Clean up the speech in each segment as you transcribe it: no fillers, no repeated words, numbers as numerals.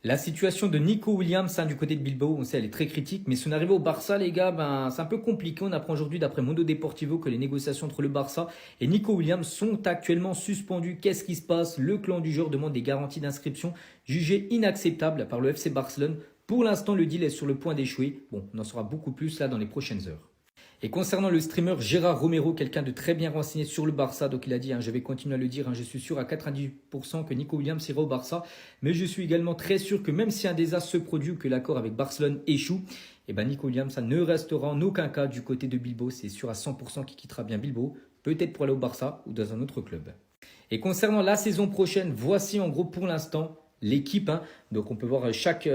La situation de Nico Williams du côté de Bilbao, on sait, elle est très critique, mais son arrivée au Barça, les gars, c'est un peu compliqué. On apprend aujourd'hui, d'après Mundo Deportivo, que les négociations entre le Barça et Nico Williams sont actuellement suspendues. Qu'est-ce qui se passe? Le clan du joueur demande des garanties d'inscription jugées inacceptables par le FC Barcelone. Pour l'instant, le deal est sur le point d'échouer. Bon, on en saura beaucoup plus là dans les prochaines heures. Et concernant le streamer Gérard Romero, quelqu'un de très bien renseigné sur le Barça, donc il a dit, je vais continuer à le dire, je suis sûr à 90% que Nico Williams ira au Barça, mais je suis également très sûr que même si un désastre se produit ou que l'accord avec Barcelone échoue, Nico Williams ça ne restera en aucun cas du côté de Bilbao, c'est sûr à 100% qu'il quittera bien Bilbao, peut-être pour aller au Barça ou dans un autre club. Et concernant la saison prochaine, voici en gros pour l'instant l'équipe. Donc on peut voir chaque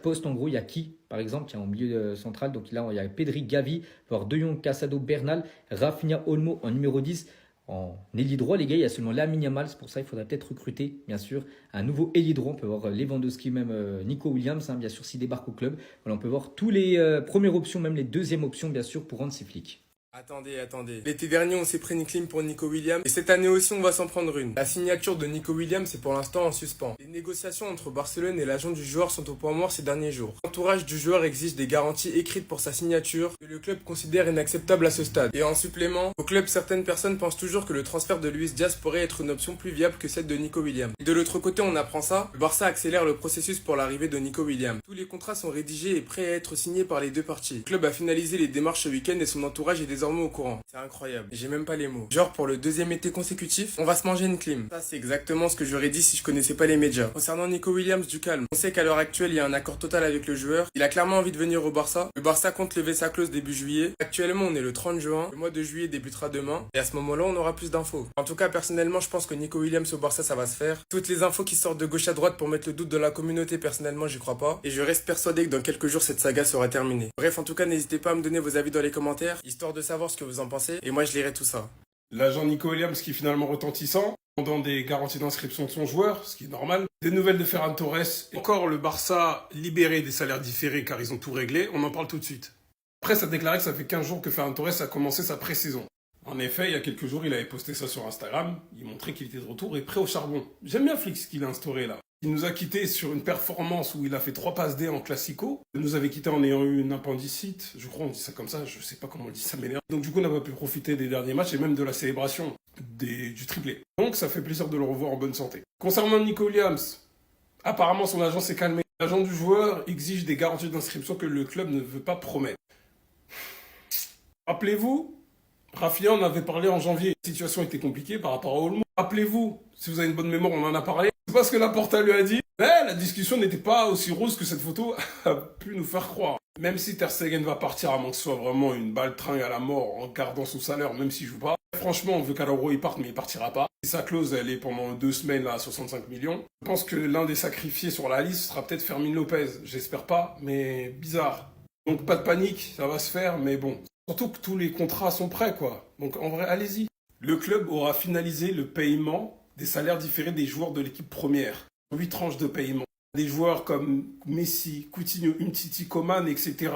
poste en gros, il y a qui par exemple, qui est en milieu central. Donc là, il y a Pedri, Gavi, voir De Jong, Casado, Bernal, Rafinha, Olmo en numéro 10. En ailier droit, les gars, il y a seulement Lamine Yamal. C'est pour ça qu'il faudrait peut-être recruter, bien sûr, un nouveau ailier droit. On peut voir Lewandowski, même Nico Williams, bien sûr, s'il débarque au club. Voilà, on peut voir tous les premières options, même les deuxièmes options, bien sûr, pour rendre ses flics. Attendez. L'été dernier, on s'est pris une clim pour Nico Williams. Et cette année aussi, on va s'en prendre une. La signature de Nico Williams est pour l'instant en suspens. Les négociations entre Barcelone et l'agent du joueur sont au point mort ces derniers jours. L'entourage du joueur exige des garanties écrites pour sa signature que le club considère inacceptables à ce stade. Et en supplément, au club, certaines personnes pensent toujours que le transfert de Luis Diaz pourrait être une option plus viable que celle de Nico Williams. Et de l'autre côté, on apprend ça. Le Barça accélère le processus pour l'arrivée de Nico Williams. Tous les contrats sont rédigés et prêts à être signés par les deux parties. Le club a finalisé les démarches ce week-end et son entourage est désormais au courant. C'est incroyable. J'ai même pas les mots. Genre pour le deuxième été consécutif, on va se manger une clim. Ça c'est exactement ce que j'aurais dit si je connaissais pas les médias. Concernant Nico Williams, du calme. On sait qu'à l'heure actuelle, il y a un accord total avec le joueur. Il a clairement envie de venir au Barça. Le Barça compte lever sa clause début juillet. Actuellement, on est le 30 juin. Le mois de juillet débutera demain. Et à ce moment-là, on aura plus d'infos. En tout cas, personnellement, je pense que Nico Williams au Barça, ça va se faire. Toutes les infos qui sortent de gauche à droite pour mettre le doute dans la communauté, personnellement, j'y crois pas. Et je reste persuadé que dans quelques jours, cette saga sera terminée. Bref, en tout cas, n'hésitez pas à me donner vos avis dans les commentaires, histoire de savoir ce que vous en pensez. Et moi, je lirai tout ça. L'agent Nico Williams qui est finalement retentissant, demandant des garanties d'inscription de son joueur, ce qui est normal. Des nouvelles de Ferran Torres. Encore le Barça libéré des salaires différés car ils ont tout réglé. On en parle tout de suite. Après, ça déclarait que ça fait 15 jours que Ferran Torres a commencé sa pré-saison. En effet, il y a quelques jours, il avait posté ça sur Instagram. Il montrait qu'il était de retour et prêt au charbon. J'aime bien Flix qu'il a instauré là. Il nous a quittés sur une performance où il a fait 3 passes D en Classico. Il nous avait quittés en ayant eu une appendicite. Je crois on dit ça comme ça, je sais pas comment on dit, ça m'énerve. Donc du coup, on n'a pas pu profiter des derniers matchs et même de la célébration du triplé. Donc ça fait plaisir de le revoir en bonne santé. Concernant Nico Williams, apparemment son agent s'est calmé. L'agent du joueur exige des garanties d'inscription que le club ne veut pas promettre. Rappelez-vous, Rafinha en avait parlé en janvier. La situation était compliquée par rapport à Olmo. Rappelez-vous, si vous avez une bonne mémoire, on en a parlé. C'est parce que Laporta lui a dit, mais la discussion n'était pas aussi rose que cette photo a pu nous faire croire. Même si Ter Stegen va partir, à moins que ce soit vraiment une baltringue à la mort en gardant son salaire, même s'il joue pas. Franchement, on veut qu'Alauro il parte, mais il partira pas. Et sa clause, elle est pendant 2 semaines là, à 65 millions. Je pense que l'un des sacrifiés sur la liste sera peut-être Fermin Lopez. J'espère pas, mais bizarre. Donc pas de panique, ça va se faire, mais bon. Surtout que tous les contrats sont prêts, quoi. Donc en vrai, allez-y. Le club aura finalisé le paiement des salaires différés des joueurs de l'équipe première. 8 tranches de paiement. Des joueurs comme Messi, Coutinho, Umtiti, Coman, etc.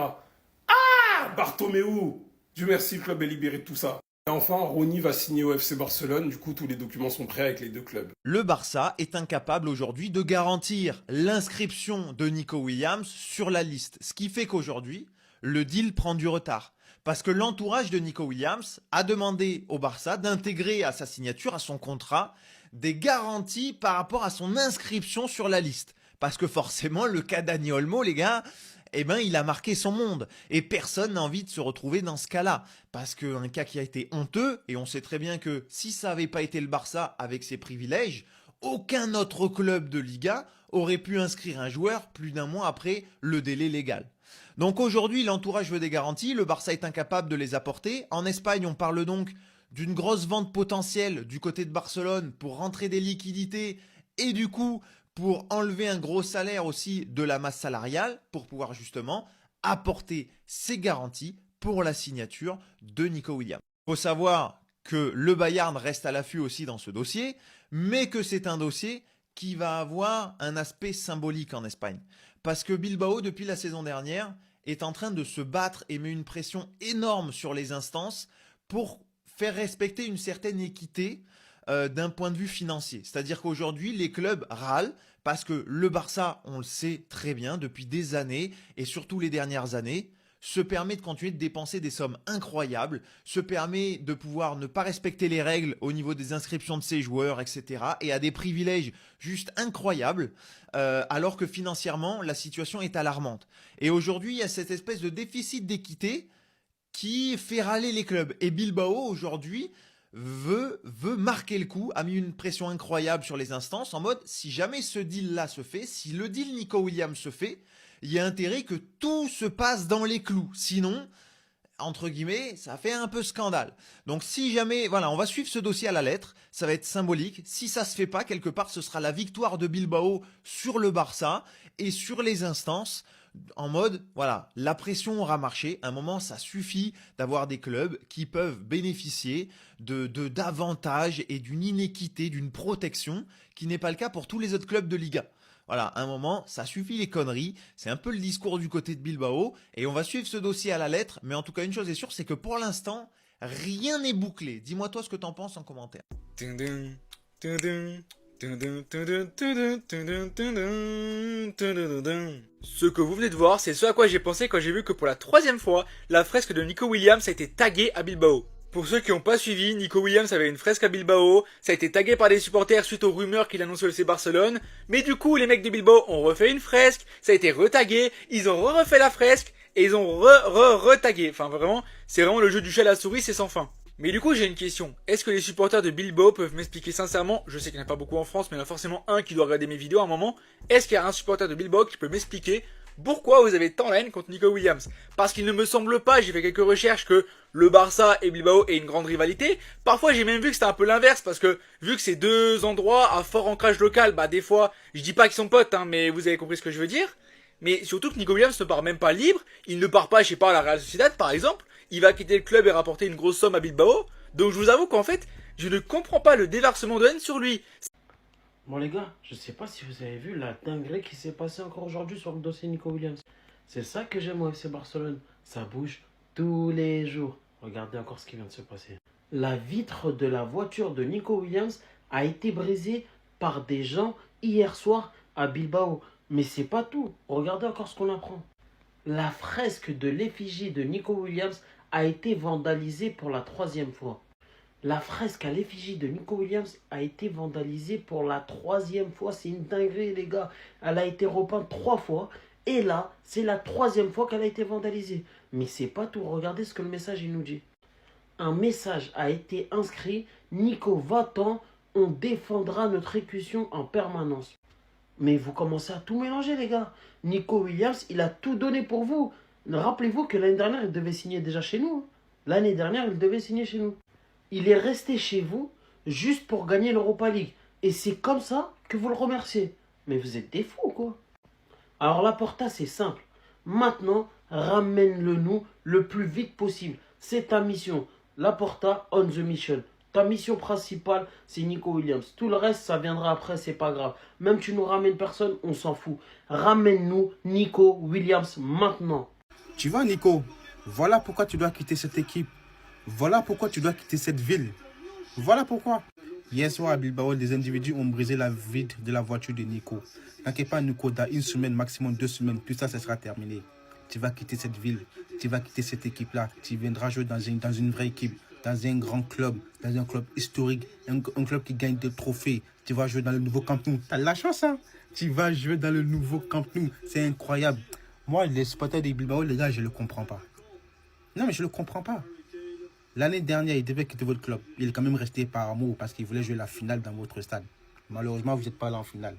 Ah, Bartomeu. Dieu merci, le club est libéré de tout ça. Et enfin, Rony va signer au FC Barcelone. Du coup, tous les documents sont prêts avec les deux clubs. Le Barça est incapable aujourd'hui de garantir l'inscription de Nico Williams sur la liste. Ce qui fait qu'aujourd'hui, le deal prend du retard. Parce que l'entourage de Nico Williams a demandé au Barça d'intégrer à sa signature, à son contrat, des garanties par rapport à son inscription sur la liste. Parce que forcément, le cas d'Dani Olmo, les gars, il a marqué son monde. Et personne n'a envie de se retrouver dans ce cas-là. Parce qu'un cas qui a été honteux, et on sait très bien que si ça n'avait pas été le Barça avec ses privilèges, aucun autre club de Liga aurait pu inscrire un joueur plus d'un mois après le délai légal. Donc aujourd'hui, l'entourage veut des garanties, le Barça est incapable de les apporter. En Espagne, on parle donc d'une grosse vente potentielle du côté de Barcelone pour rentrer des liquidités et du coup pour enlever un gros salaire aussi de la masse salariale pour pouvoir justement apporter ces garanties pour la signature de Nico Williams. Il faut savoir que le Bayern reste à l'affût aussi dans ce dossier, mais que c'est un dossier qui va avoir un aspect symbolique en Espagne. Parce que Bilbao, depuis la saison dernière, est en train de se battre et met une pression énorme sur les instances pour faire respecter une certaine équité d'un point de vue financier. C'est-à-dire qu'aujourd'hui, les clubs râlent Parce que le Barça, on le sait très bien, depuis des années, et surtout les dernières années, se permet de continuer de dépenser des sommes incroyables, se permet de pouvoir ne pas respecter les règles au niveau des inscriptions de ses joueurs, etc. et a des privilèges juste incroyables, alors que financièrement, la situation est alarmante. Et aujourd'hui, il y a cette espèce de déficit d'équité qui fait râler les clubs. Et Bilbao, aujourd'hui, veut marquer le coup, a mis une pression incroyable sur les instances, en mode, si jamais ce deal-là se fait, si le deal Nico Williams se fait, il y a intérêt que tout se passe dans les clous. Sinon, entre guillemets, ça fait un peu scandale. Donc si jamais, voilà, on va suivre ce dossier à la lettre, ça va être symbolique. Si ça se fait pas, quelque part, ce sera la victoire de Bilbao sur le Barça et sur les instances, en mode, voilà, la pression aura marché. À un moment, ça suffit d'avoir des clubs qui peuvent bénéficier d'avantages et d'une inéquité, d'une protection, qui n'est pas le cas pour tous les autres clubs de Liga. Voilà, à un moment, ça suffit les conneries. C'est un peu le discours du côté de Bilbao. Et on va suivre ce dossier à la lettre. Mais en tout cas, une chose est sûre, c'est que pour l'instant, rien n'est bouclé. Dis-moi toi ce que t'en penses en commentaire. Ce que vous venez de voir, c'est ce à quoi j'ai pensé quand j'ai vu que pour la 3e fois, la fresque de Nico Williams a été taguée à Bilbao. Pour ceux qui n'ont pas suivi, Nico Williams avait une fresque à Bilbao, ça a été tagué par des supporters suite aux rumeurs qu'il annonçait le FC Barcelone, mais du coup les mecs de Bilbao ont refait une fresque, ça a été retagué, ils ont refait la fresque, et ils ont retagué. Enfin vraiment, c'est vraiment le jeu du chat à la souris, c'est sans fin. Mais du coup j'ai une question, est-ce que les supporters de Bilbao peuvent m'expliquer sincèrement, je sais qu'il n'y en a pas beaucoup en France, mais il y en a forcément un qui doit regarder mes vidéos à un moment, est-ce qu'il y a un supporter de Bilbao qui peut m'expliquer pourquoi vous avez tant la haine contre Nico Williams? Parce qu'il ne me semble pas, j'ai fait quelques recherches, que le Barça et Bilbao aient une grande rivalité. Parfois j'ai même vu que c'était un peu l'inverse, parce que vu que c'est deux endroits à fort ancrage local, bah des fois, je dis pas qu'ils sont potes, hein, mais vous avez compris ce que je veux dire. Mais surtout que Nico Williams ne part même pas libre, il ne part pas, je sais pas, à la Real Sociedad par exemple, il va quitter le club et rapporter une grosse somme à Bilbao, donc je vous avoue qu'en fait, je ne comprends pas le déversement de haine sur lui. Bon les gars, je sais pas si vous avez vu la dinguerie qui s'est passée encore aujourd'hui sur le dossier Nico Williams. C'est ça que j'aime au FC Barcelone. Ça bouge tous les jours. Regardez encore ce qui vient de se passer. La vitre de la voiture de Nico Williams a été brisée par des gens hier soir à Bilbao. Mais c'est pas tout. Regardez encore ce qu'on apprend. La fresque de l'effigie de Nico Williams a été vandalisée pour la 3e fois. La fresque à l'effigie de Nico Williams a été vandalisée pour la 3e fois. C'est une dinguerie, les gars. Elle a été repeinte 3 fois. Et là, c'est la 3e fois qu'elle a été vandalisée. Mais c'est pas tout. Regardez ce que le message il nous dit. Un message a été inscrit. Nico, va-t'en. On défendra notre écution en permanence. Mais vous commencez à tout mélanger, les gars. Nico Williams, il a tout donné pour vous. Rappelez-vous que l'année dernière, il devait signer déjà chez nous. L'année dernière, il devait signer chez nous. Il est resté chez vous juste pour gagner l'Europa League. Et c'est comme ça que vous le remerciez. Mais vous êtes des fous, quoi. Alors Laporta, c'est simple. Maintenant, ramène-le nous le plus vite possible. C'est ta mission. Laporta on the mission. Ta mission principale, c'est Nico Williams. Tout le reste, ça viendra après, c'est pas grave. Même tu nous ramènes personne, on s'en fout. Ramène-nous Nico Williams maintenant. Tu vois, Nico, voilà pourquoi tu dois quitter cette équipe. Voilà pourquoi tu dois quitter cette ville. Voilà pourquoi. Hier soir à Bilbao, des individus ont brisé la vitre de la voiture de Nico. T'inquiète pas, Nico, dans 1 semaine, maximum 2 semaines, tout ça, ça sera terminé. Tu vas quitter cette ville, tu vas quitter cette équipe-là. Tu viendras jouer dans une vraie équipe, dans un grand club, dans un club historique, un club qui gagne des trophées. Tu vas jouer dans le nouveau Camp Nou. T'as de la chance, hein? Tu vas jouer dans le nouveau Camp Nou. C'est incroyable. Moi, les supporters de Bilbao, les gars, je ne le comprends pas. Non, mais je ne le comprends pas. L'année dernière, il devait quitter votre club. Il est quand même resté par amour parce qu'il voulait jouer la finale dans votre stade. Malheureusement, vous n'êtes pas là en finale.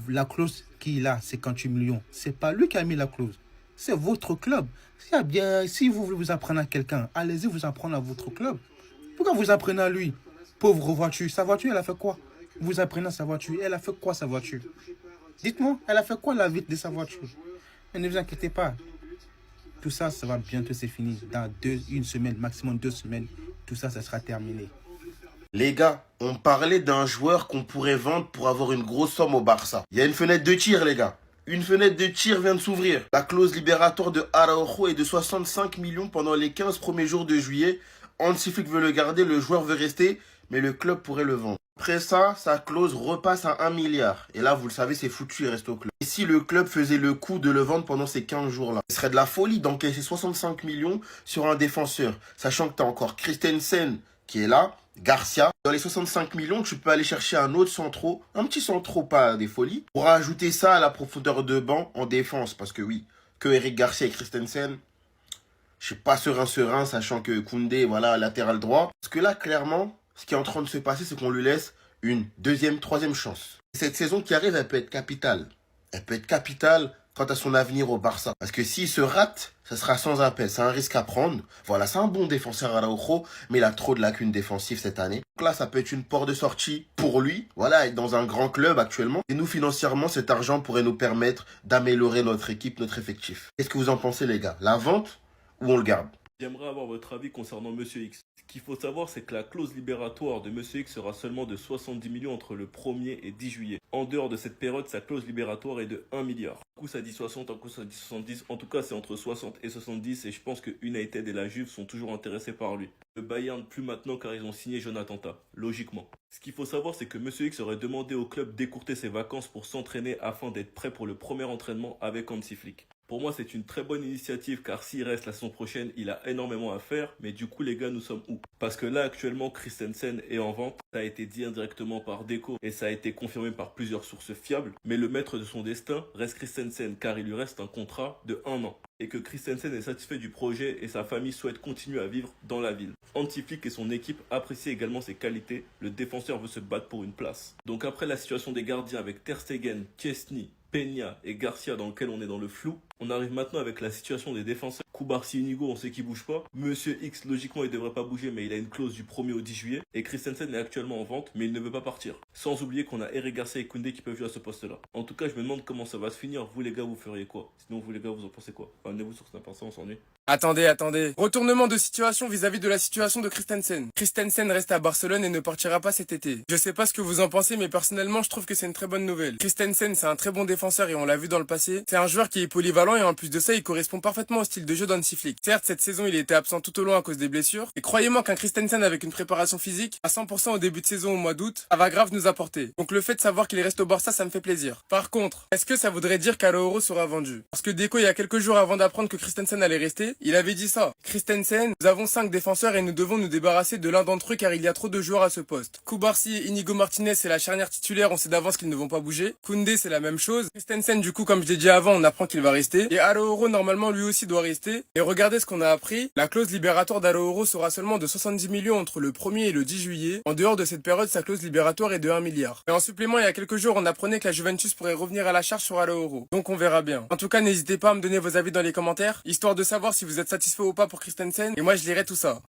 La clause qu'il a, 58 millions, ce n'est pas lui qui a mis la clause. C'est votre club. Si vous voulez vous apprendre à quelqu'un, allez-y vous apprendre à votre club. Pourquoi vous apprenez à lui? Pauvre voiture. Sa voiture, elle a fait quoi? Vous apprenez à sa voiture. Elle a fait quoi, sa voiture? Dites-moi, elle a fait quoi la vitre de sa voiture? Mais ne vous inquiétez pas. Tout ça, ça va bientôt se finir. Dans 1 semaine, maximum 2 semaines, tout ça, ça sera terminé. Les gars, on parlait d'un joueur qu'on pourrait vendre pour avoir une grosse somme au Barça. Il y a une fenêtre de tir, les gars. Une fenêtre de tir vient de s'ouvrir. La clause libératoire de Araujo est de 65 millions pendant les 15 premiers jours de juillet. Hansi Flick veut le garder, le joueur veut rester. mais le club pourrait le vendre. Après ça, sa clause repasse à 1 milliard. Et là, vous le savez, c'est foutu, il reste au club. Et si le club faisait le coup de le vendre pendant ces 15 jours-là, ce serait de la folie d'encaisser 65 millions sur un défenseur, sachant que tu as encore Christensen qui est là, Garcia. Dans les 65 millions, tu peux aller chercher un autre centraux, un petit centraux, pas des folies, pour ajouter ça à la profondeur de banc en défense. Parce que oui, que Eric Garcia et Christensen, je suis pas serein, sachant que Koundé, voilà, latéral droit. Parce que là, clairement, ce qui est en train de se passer, c'est qu'on lui laisse une deuxième, troisième chance. Cette saison qui arrive, elle peut être capitale. Elle peut être capitale quant à son avenir au Barça. Parce que s'il se rate, ça sera sans appel. C'est un risque à prendre. Voilà, c'est un bon défenseur Araujo, mais il a trop de lacunes défensives cette année. Donc là, ça peut être une porte de sortie pour lui. Voilà, être dans un grand club actuellement. Et nous, financièrement, cet argent pourrait nous permettre d'améliorer notre équipe, notre effectif. Qu'est-ce que vous en pensez, les gars? La vente ou on le garde? J'aimerais avoir votre avis concernant Monsieur X. Ce qu'il faut savoir, c'est que la clause libératoire de Monsieur X sera seulement de 70 millions entre le 1er et 10 juillet. En dehors de cette période, sa clause libératoire est de 1 milliard. Un coup ça dit 60, un coup ça dit 70. En tout cas, c'est entre 60 et 70 et je pense que United et la Juve sont toujours intéressés par lui. Le Bayern plus maintenant car ils ont signé Jonathan Tah, logiquement. Ce qu'il faut savoir, c'est que Monsieur X aurait demandé au club d'écourter ses vacances pour s'entraîner afin d'être prêt pour le premier entraînement avec Hansi Flick. Pour moi, c'est une très bonne initiative car s'il reste la saison prochaine, il a énormément à faire. Mais du coup, les gars, nous sommes où? Parce que là, actuellement, Christensen est en vente. Ça a été dit indirectement par Deco et ça a été confirmé par plusieurs sources fiables. Mais le maître de son destin reste Christensen car il lui reste un contrat de 1 an. Et que Christensen est satisfait du projet et sa famille souhaite continuer à vivre dans la ville. Hansi Flick et son équipe apprécient également ses qualités. Le défenseur veut se battre pour une place. Donc après la situation des gardiens avec Ter Stegen, Chesney, Peña et Garcia dans lequel on est dans le flou, on arrive maintenant avec la situation des défenseurs. Koubarsi Inigo, on sait qu'il bouge pas. Monsieur X, logiquement, il devrait pas bouger, mais il a une clause du 1er au 10 juillet. Et Christensen est actuellement en vente, mais il ne veut pas partir. Sans oublier qu'on a Eric Garcia et Koundé qui peuvent jouer à ce poste-là. En tout cas, je me demande comment ça va se finir. Vous, les gars, vous feriez quoi? Sinon, vous, les gars, vous en pensez quoi? Amenez-vous sur Snap, on s'ennuie. Attendez. Retournement de situation vis-à-vis de la situation de Christensen. Christensen reste à Barcelone et ne partira pas cet été. Je sais pas ce que vous en pensez, mais personnellement, je trouve que c'est une très bonne nouvelle. Christensen, c'est un très bon défenseur et on l'a vu dans le passé. C'est un joueur qui est polyvalent et en plus de ça, il correspond parfaitement au style de jeu d'Hansi Flick. Certes, cette saison, il était absent tout au long à cause des blessures. Et croyez-moi qu'un Christensen avec une préparation physique à 100% au début de saison au mois d'août, ça va grave nous apporter. Donc le fait de savoir qu'il reste au Barça, ça me fait plaisir. Par contre, est-ce que ça voudrait dire qu'Araujo sera vendu? Parce que Deco, il y a quelques jours avant d'apprendre que Christensen allait rester, il avait dit ça. Christensen, nous avons 5 défenseurs et nous devons nous débarrasser de l'un d'entre eux car il y a trop de joueurs à ce poste. Koubarsi et Inigo Martinez, c'est la charnière titulaire, on sait d'avance qu'ils ne vont pas bouger. Koundé, c'est la même chose. Christensen, du coup, comme je l'ai dit avant, on apprend qu'il va rester. Et Araujo, normalement, lui aussi doit rester. Et regardez ce qu'on a appris. La clause libératoire d'Araujo sera seulement de 70 millions entre le 1er et le 10 juillet. En dehors de cette période, sa clause libératoire est de 1 milliard. Et en supplément, il y a quelques jours, on apprenait que la Juventus pourrait revenir à la charge sur Araujo. Donc on verra bien. En tout cas, n'hésitez pas à me donner vos avis dans les commentaires, histoire de savoir si vous êtes satisfait ou pas pour Christensen. Et moi, je lirai tout ça.